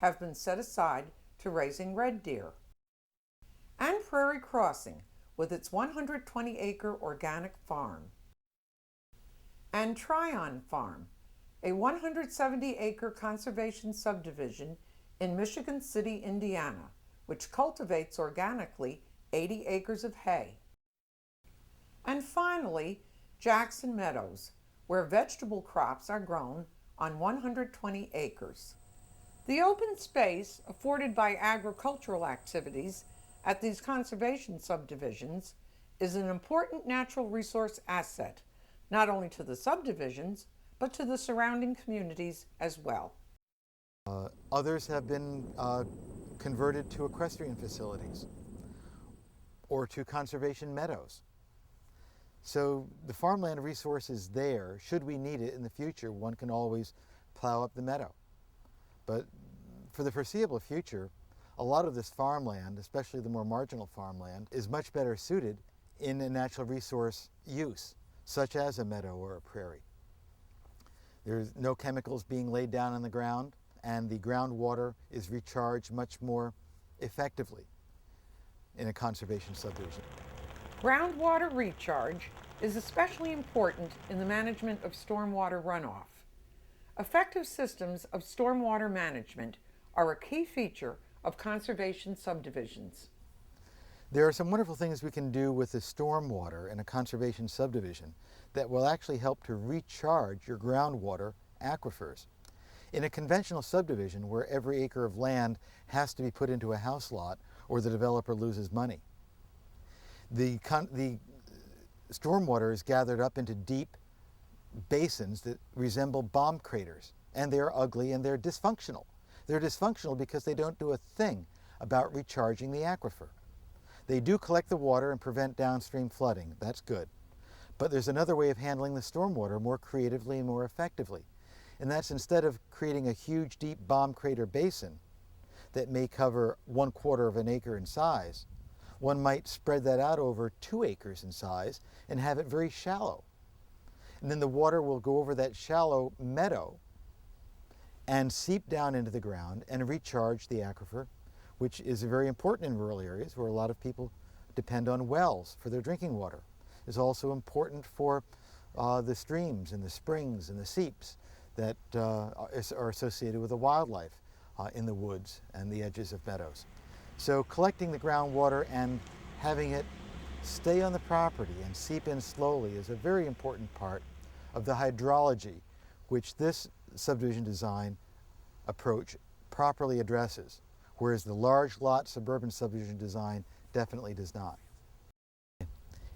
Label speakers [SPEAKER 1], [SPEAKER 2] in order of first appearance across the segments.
[SPEAKER 1] have been set aside to raising red deer. And Prairie Crossing, with its 120-acre organic farm. And Tryon Farm, a 170-acre conservation subdivision in Michigan City, Indiana, which cultivates organically 80 acres of hay. And finally, Jackson Meadows, where vegetable crops are grown on 120 acres. The open space afforded by agricultural activities at these conservation subdivisions is an important natural resource asset, not only to the subdivisions, but to the surrounding communities as well.
[SPEAKER 2] Others have been converted to equestrian facilities or to conservation meadows. So the farmland resource is there. Should we need it in the future, one can always plow up the meadow. But for the foreseeable future, a lot of this farmland, especially the more marginal farmland, is much better suited in a natural resource use, such as a meadow or a prairie. There's no chemicals being laid down on the ground, and the groundwater is recharged much more effectively in a conservation subdivision.
[SPEAKER 1] Groundwater recharge is especially important in the management of stormwater runoff. Effective systems of stormwater management are a key feature of conservation subdivisions.
[SPEAKER 2] There are some wonderful things we can do with the stormwater in a conservation subdivision that will actually help to recharge your groundwater aquifers. In a conventional subdivision where every acre of land has to be put into a house lot or the developer loses money, the stormwater is gathered up into deep basins that resemble bomb craters, and they're ugly and they're dysfunctional. They're dysfunctional because they don't do a thing about recharging the aquifer. They do collect the water and prevent downstream flooding. That's good. But there's another way of handling the stormwater more creatively and more effectively. And that's, instead of creating a huge deep bomb crater basin that may cover 1/4 of an acre in size, one might spread that out over 2 acres in size and have it very shallow. And then the water will go over that shallow meadow and seep down into the ground and recharge the aquifer, which is very important in rural areas where a lot of people depend on wells for their drinking water. It's also important for the streams and the springs and the seeps that are associated with the wildlife in the woods and the edges of meadows. So collecting the groundwater and having it stay on the property and seep in slowly is a very important part of the hydrology, which this subdivision design approach properly addresses, whereas the large lot suburban subdivision design definitely does not.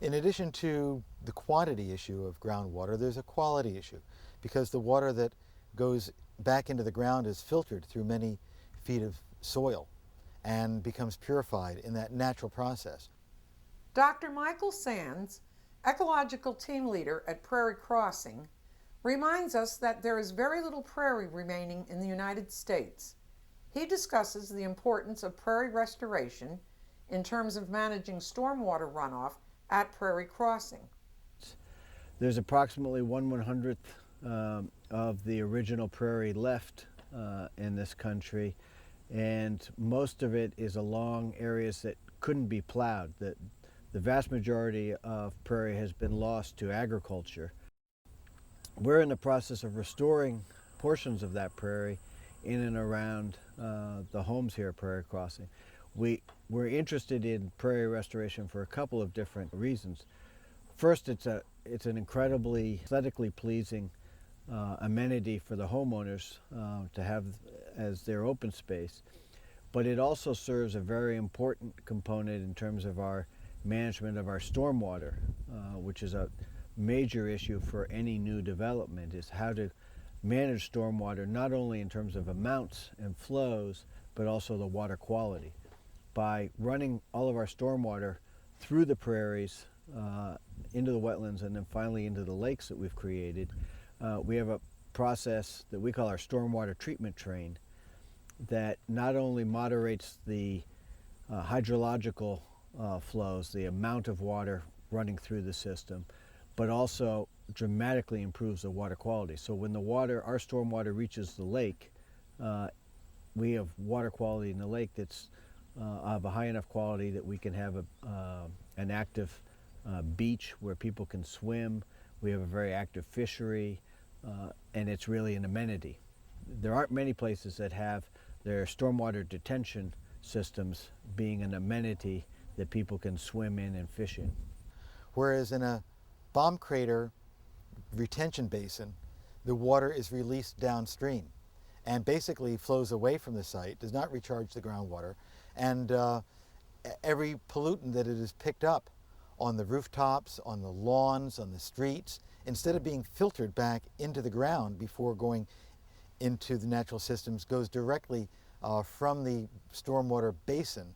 [SPEAKER 2] In addition to the quantity issue of groundwater, there's a quality issue, because the water that goes back into the ground is filtered through many feet of soil and becomes purified in that natural process.
[SPEAKER 1] Dr. Michael Sands, ecological team leader at Prairie Crossing, reminds us that there is very little prairie remaining in the United States. He discusses the importance of prairie restoration in terms of managing stormwater runoff at Prairie Crossing.
[SPEAKER 3] There's approximately 1/100th of the original prairie left in this country, and most of it is along areas that couldn't be plowed. The vast majority of prairie has been lost to agriculture. We're in the process of restoring portions of that prairie in and around the homes here at Prairie Crossing. We're interested in prairie restoration for a couple of different reasons. First, it's an incredibly aesthetically pleasing amenity for the homeowners to have as their open space, but it also serves a very important component in terms of our management of our stormwater, which is a major issue for any new development, is how to manage stormwater not only in terms of amounts and flows, but also the water quality. By running all of our stormwater through the prairies, into the wetlands, and then finally into the lakes that we've created, we have a process that we call our stormwater treatment train that not only moderates the hydrological flows, the amount of water running through the system, but also dramatically improves the water quality. So when our stormwater reaches the lake, we have water quality in the lake that's of a high enough quality that we can have an active beach where people can swim. We have a very active fishery, and it's really an amenity. There aren't many places that have their stormwater detention systems being an amenity that people can swim in and fish in.
[SPEAKER 2] Whereas in a bomb crater retention basin, the water is released downstream and basically flows away from the site, does not recharge the groundwater, and every pollutant that it has picked up on the rooftops, on the lawns, on the streets, instead of being filtered back into the ground before going into the natural systems, goes directly from the stormwater basin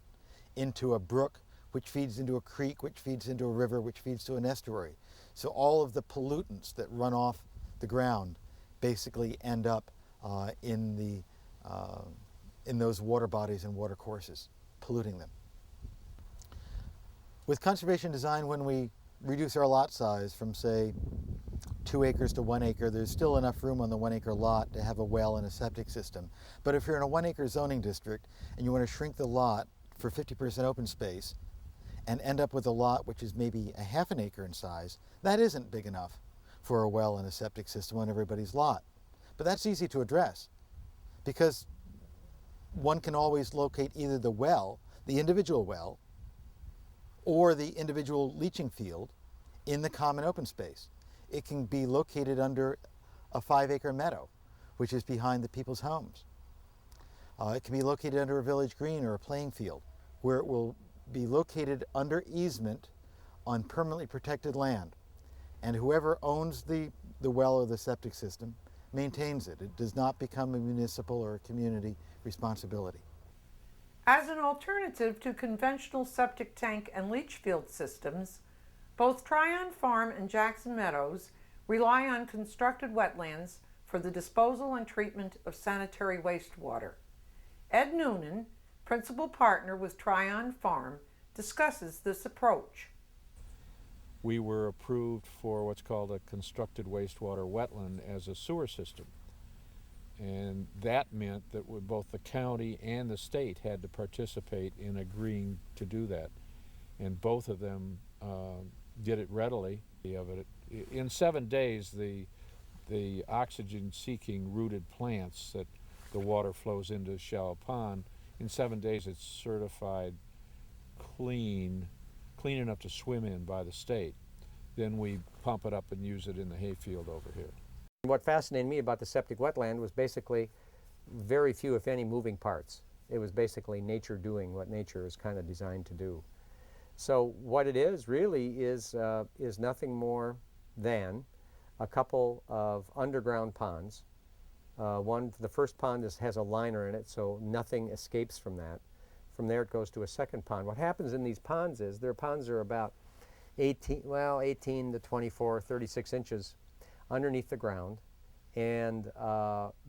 [SPEAKER 2] into a brook, which feeds into a creek, which feeds into a river, which feeds to an estuary. So all of the pollutants that run off the ground basically end up in those water bodies and water courses, polluting them. With conservation design, when we reduce our lot size from, say, 2 acres to 1 acre, there's still enough room on the 1 acre lot to have a well and a septic system. But if you're in a 1 acre zoning district and you want to shrink the lot for 50% open space and end up with a lot which is maybe a half an acre in size, that isn't big enough for a well and a septic system on everybody's lot. But that's easy to address because one can always locate either the well, the individual well, or the individual leaching field in the common open space. It can be located under a 5 acre meadow, which is behind the people's homes. It can be located under a village green or a playing field, where it will be located under easement on permanently protected land. And whoever owns the well or the septic system maintains it. It does not become a municipal or a community responsibility.
[SPEAKER 1] As an alternative to conventional septic tank and leach field systems, both Tryon Farm and Jackson Meadows rely on constructed wetlands for the disposal and treatment of sanitary wastewater. Ed Noonan, principal partner with Tryon Farm, discusses this approach.
[SPEAKER 4] We were approved for what's called a constructed wastewater wetland as a sewer system. And that meant that both the county and the state had to participate in agreeing to do that. And both of them did it readily. In 7 days, the oxygen-seeking rooted plants that the water flows into the shallow pond, in 7 days it's certified clean enough to swim in by the state. Then we pump it up and use it in the hayfield over here.
[SPEAKER 5] What fascinated me about the septic wetland was basically very few, if any, moving parts. It was basically nature doing what nature is kind of designed to do. So what it is really is nothing more than a couple of underground ponds. The first pond has a liner in it, so nothing escapes from that. From there it goes to a second pond. What happens in these ponds is their ponds are about 18 to 24, 36 inches underneath the ground, and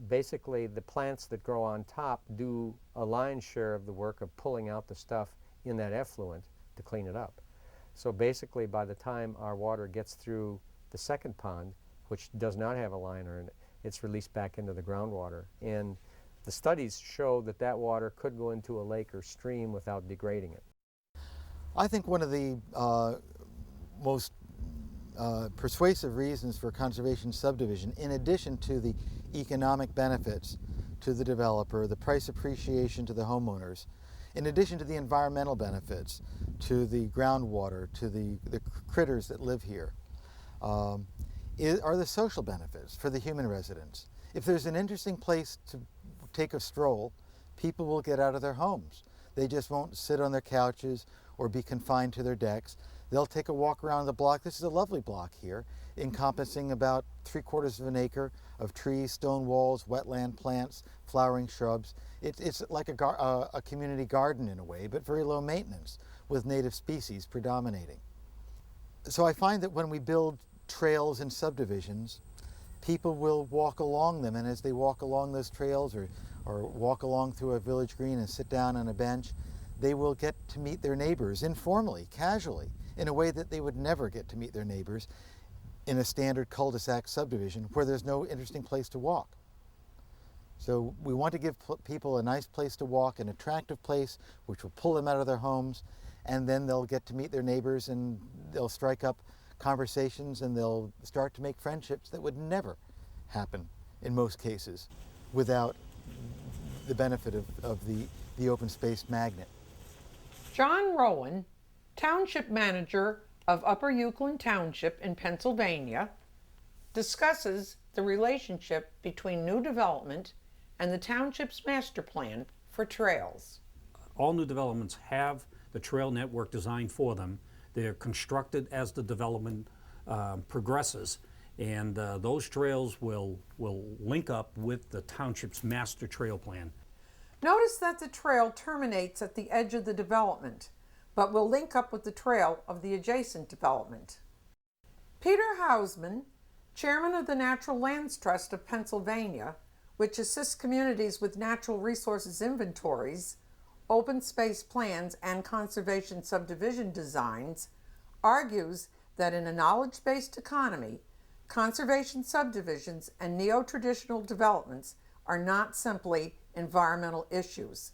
[SPEAKER 5] basically the plants that grow on top do a lion's share of the work of pulling out the stuff in that effluent to clean it up. So basically by the time our water gets through the second pond, which does not have a liner in it, it's released back into the groundwater. And the studies show that that water could go into a lake or stream without degrading it.
[SPEAKER 2] I think one of the most persuasive reasons for conservation subdivision, in addition to the economic benefits to the developer, the price appreciation to the homeowners, in addition to the environmental benefits to the groundwater, to the critters that live here, are the social benefits for the human residents. If there's an interesting place to take a stroll, people will get out of their homes. They just won't sit on their couches or be confined to their decks. They'll take a walk around the block. This is a lovely block here, encompassing about 3/4 of an acre of trees, stone walls, wetland plants, flowering shrubs. It's like a community garden in a way, but very low maintenance, with native species predominating. So I find that when we build trails and subdivisions, people will walk along them, and as they walk along those trails or walk along through a village green and sit down on a bench, they will get to meet their neighbors informally, casually, in a way that they would never get to meet their neighbors in a standard cul-de-sac subdivision where there's no interesting place to walk. So we want to give people a nice place to walk, an attractive place which will pull them out of their homes, and then they'll get to meet their neighbors and they'll strike up conversations and they'll start to make friendships that would never happen in most cases without the benefit of the open space magnet.
[SPEAKER 1] John Rowan, Township Manager of Upper Euclid Township in Pennsylvania, discusses the relationship between new development and the township's master plan for trails.
[SPEAKER 6] All new developments have the trail network designed for them. They're constructed as the development progresses, and those trails will link up with the township's master trail plan.
[SPEAKER 1] Notice that the trail terminates at the edge of the development, but will link up with the trail of the adjacent development. Peter Hausman, Chairman of the Natural Lands Trust of Pennsylvania, which assists communities with natural resources inventories, open space plans, and conservation subdivision designs, argues that in a knowledge-based economy, conservation subdivisions and neo-traditional developments are not simply environmental issues.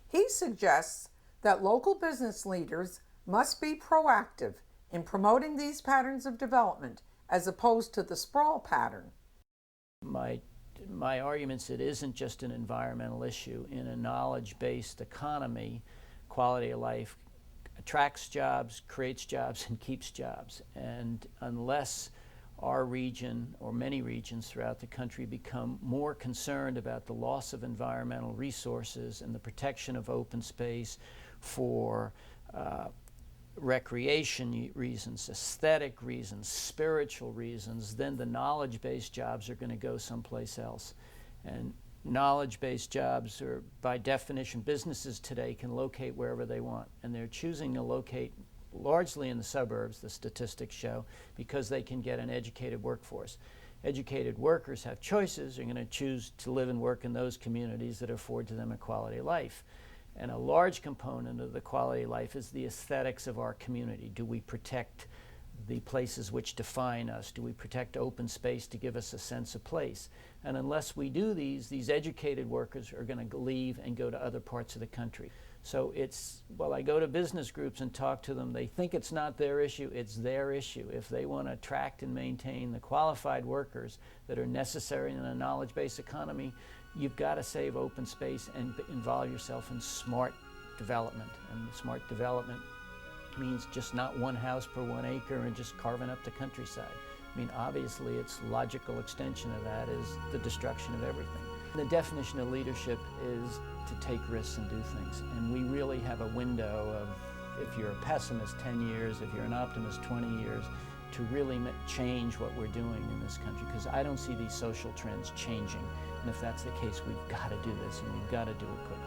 [SPEAKER 1] He suggests that local business leaders must be proactive in promoting these patterns of development as opposed to the sprawl pattern.
[SPEAKER 7] My argument's it isn't just an environmental issue. In a knowledge-based economy, quality of life attracts jobs, creates jobs, and keeps jobs. And unless our region, or many regions throughout the country, become more concerned about the loss of environmental resources and the protection of open space for recreation reasons, aesthetic reasons, spiritual reasons, then the knowledge-based jobs are going to go someplace else. And knowledge-based jobs are, by definition, businesses today can locate wherever they want, and they're choosing to locate largely in the suburbs, the statistics show, because they can get an educated workforce. Educated workers have choices. They're going to choose to live and work in those communities that afford to them a quality of life. And a large component of the quality of life is the aesthetics of our community. Do we protect the places which define us? Do we protect open space to give us a sense of place? And unless we do these educated workers are going to leave and go to other parts of the country. So it's, well, I go to business groups and talk to them, they think it's not their issue, it's their issue. If they want to attract and maintain the qualified workers that are necessary in a knowledge-based economy, you've got to save open space and involve yourself in smart development. And smart development means just not one house per 1 acre and just carving up the countryside. I mean, obviously, its logical extension of that is the destruction of everything. The definition of leadership is to take risks and do things. And we really have a window of, if you're a pessimist, 10 years, if you're an optimist, 20 years, to really change what we're doing in this country, because I don't see these social trends changing. And if that's the case, we've got to do this, and we've got to do it quickly.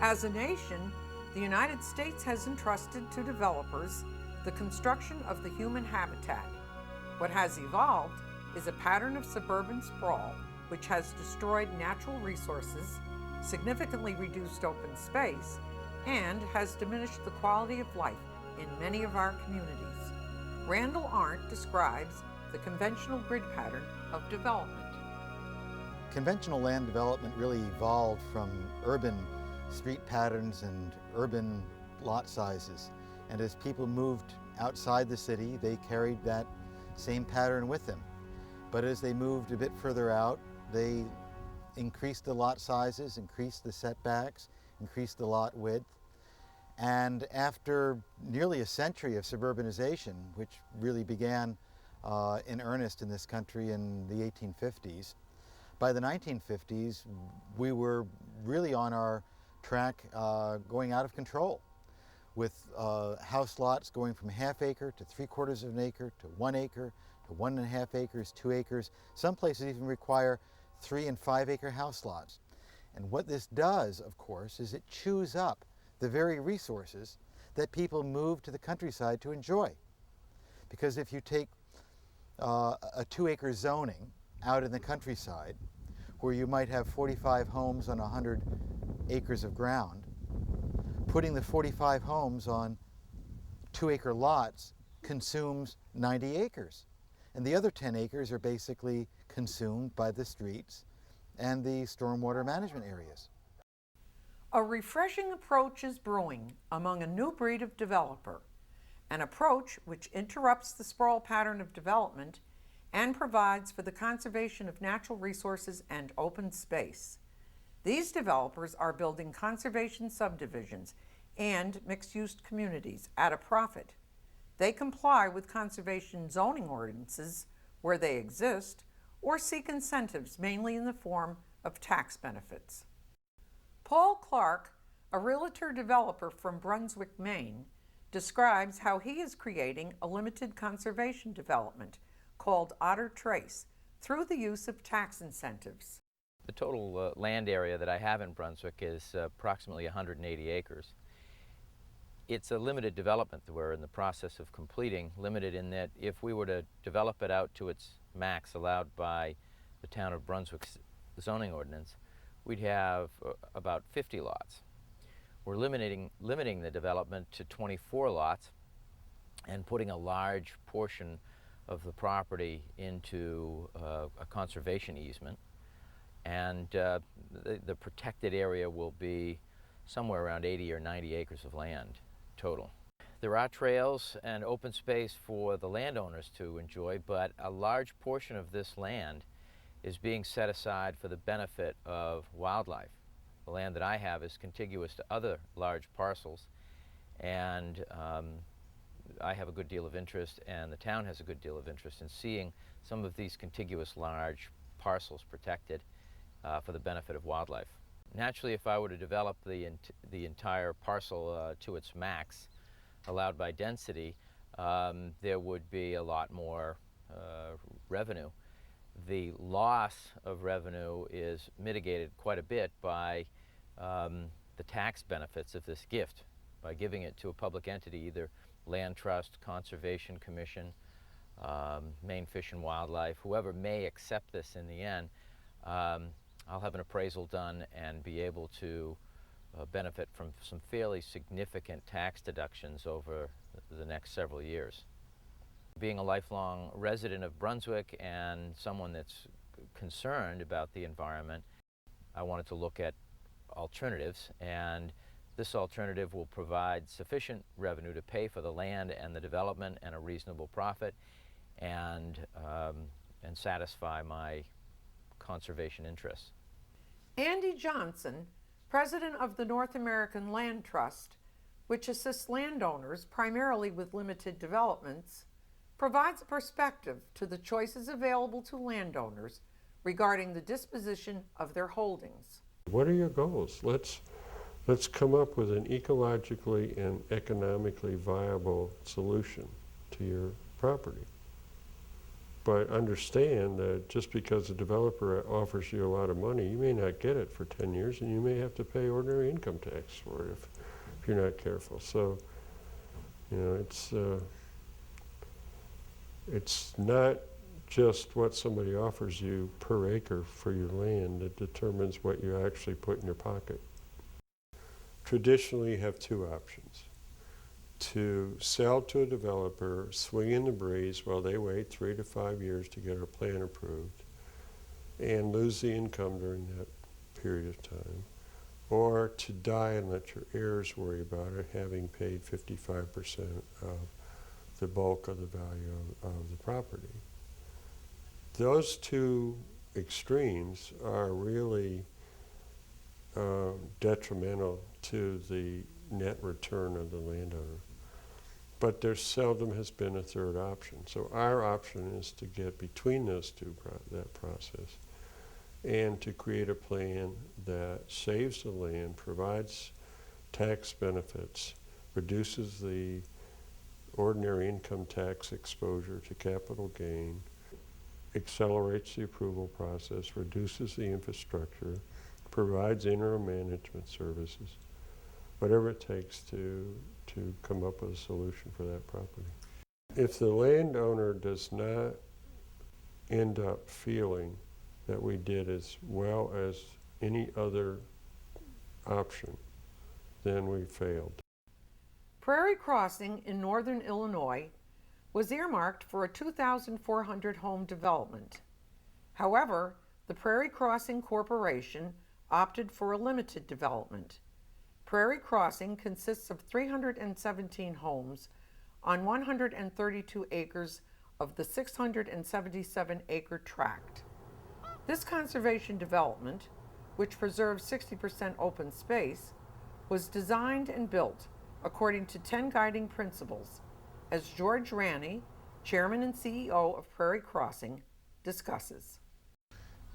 [SPEAKER 1] As a nation, the United States has entrusted to developers the construction of the human habitat. What has evolved is a pattern of suburban sprawl which has destroyed natural resources, significantly reduced open space, and has diminished the quality of life in many of our communities. Randall Arndt describes the conventional grid pattern of development.
[SPEAKER 2] Conventional land development really evolved from urban street patterns and urban lot sizes. And as people moved outside the city, they carried that same pattern with them. But as they moved a bit further out, they increased the lot sizes, increased the setbacks, increased the lot width. And after nearly a century of suburbanization, which really began in earnest in this country in the 1850s. By the 1950s, we were really on our track going out of control, with house lots going from ½ acre to 3/4 of an acre to 1 acre to 1½ acres, 2 acres. Some places even require 3 and 5 acre house lots. And what this does, of course, is it chews up the very resources that people move to the countryside to enjoy. Because if you take a 2-acre zoning out in the countryside, where you might have 45 homes on 100 acres of ground, putting the 45 homes on 2-acre lots consumes 90 acres. And the other 10 acres are basically consumed by the streets and the stormwater management areas.
[SPEAKER 1] A refreshing approach is brewing among a new breed of developer, an approach which interrupts the sprawl pattern of development and provides for the conservation of natural resources and open space. These developers are building conservation subdivisions and mixed-use communities at a profit. They comply with conservation zoning ordinances where they exist, or seek incentives mainly in the form of tax benefits. Paul Clark, a realtor developer from Brunswick, Maine, describes how he is creating a limited conservation development called Otter Trace through the use of tax incentives.
[SPEAKER 8] The total land area that I have in Brunswick is approximately 180 acres. It's a limited development that we're in the process of completing, limited in that if we were to develop it out to its max allowed by the town of Brunswick's zoning ordinance, we'd have about 50 lots. We're limiting the development to 24 lots and putting a large portion of the property into a conservation easement. And the protected area will be somewhere around 80 or 90 acres of land total. There are trails and open space for the landowners to enjoy, but a large portion of this land is being set aside for the benefit of wildlife. The land that I have is contiguous to other large parcels, and I have a good deal of interest, and the town has a good deal of interest in seeing some of these contiguous large parcels protected for the benefit of wildlife. Naturally, if I were to develop the entire parcel to its max, allowed by density, there would be a lot more revenue. The loss of revenue is mitigated quite a bit by the tax benefits of this gift, by giving it to a public entity, either Land Trust, Conservation Commission, Maine Fish and Wildlife, whoever may accept this in the end. I'll have an appraisal done and be able to benefit from some fairly significant tax deductions over the next several years. Being a lifelong resident of Brunswick and someone that's concerned about the environment, I wanted to look at alternatives, and this alternative will provide sufficient revenue to pay for the land and the development and a reasonable profit, and satisfy my conservation interests.
[SPEAKER 1] Andy Johnson, president of the North American Land Trust, which assists landowners primarily with limited developments, provides a perspective to the choices available to landowners regarding the disposition of their holdings.
[SPEAKER 9] What are your goals? Let's come up with an ecologically and economically viable solution to your property. But understand that just because a developer offers you a lot of money, you may not get it for 10 years, and you may have to pay ordinary income tax for it if you're not careful. So, you know, it's not just what somebody offers you per acre for your land that determines what you actually put in your pocket. Traditionally, you have two options: to sell to a developer, swing in the breeze while they wait 3 to 5 years to get our plan approved and lose the income during that period of time, or to die and let your heirs worry about it, having paid 55% of the bulk of the value of the property. Those two extremes are really detrimental to the net return of the landowner. but there seldom has been a third option. So our option is to get between those two, that process, and to create a plan that saves the land, provides tax benefits, reduces the ordinary income tax exposure to capital gain, accelerates the approval process, reduces the infrastructure, provides interim management services, whatever it takes to come up with a solution for that property. If the landowner does not end up feeling that we did as well as any other option, then we failed.
[SPEAKER 1] Prairie Crossing in northern Illinois was earmarked for a 2,400 home development. However, the Prairie Crossing Corporation opted for a limited development. Prairie Crossing consists of 317 homes on 132 acres of the 677-acre tract. This conservation development, which preserves 60% open space, was designed and built according to 10 guiding principles, as George Ranney, Chairman and CEO of Prairie Crossing, discusses.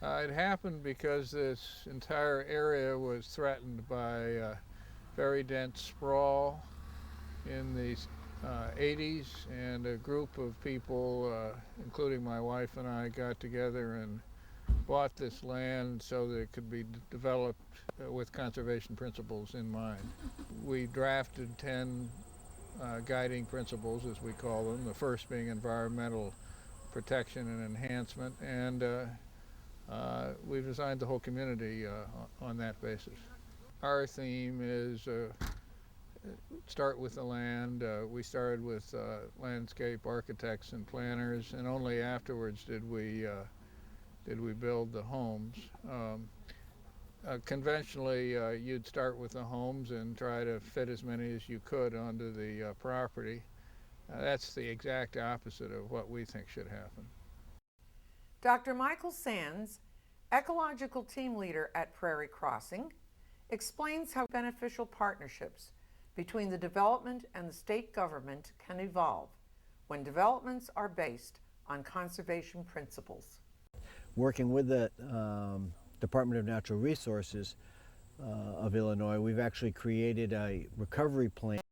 [SPEAKER 4] It happened because this entire area was threatened by very dense sprawl in the 80s, and a group of people, including my wife and I, got together and bought this land so that it could be developed with conservation principles in mind. We drafted 10 guiding principles, as we call them, the first being environmental protection and enhancement, and we've designed the whole community on that basis. Our theme is start with the land. We started with landscape architects and planners, and only afterwards did we build the homes. Conventionally, you'd start with the homes and try to fit as many as you could onto the property. That's the exact opposite of what we think should happen.
[SPEAKER 1] Dr. Michael Sands, ecological team leader at Prairie Crossing, explains how beneficial partnerships between the development and the state government can evolve when developments are based on conservation principles.
[SPEAKER 3] Working with the Department of Natural Resources of Illinois, we've actually created a recovery plan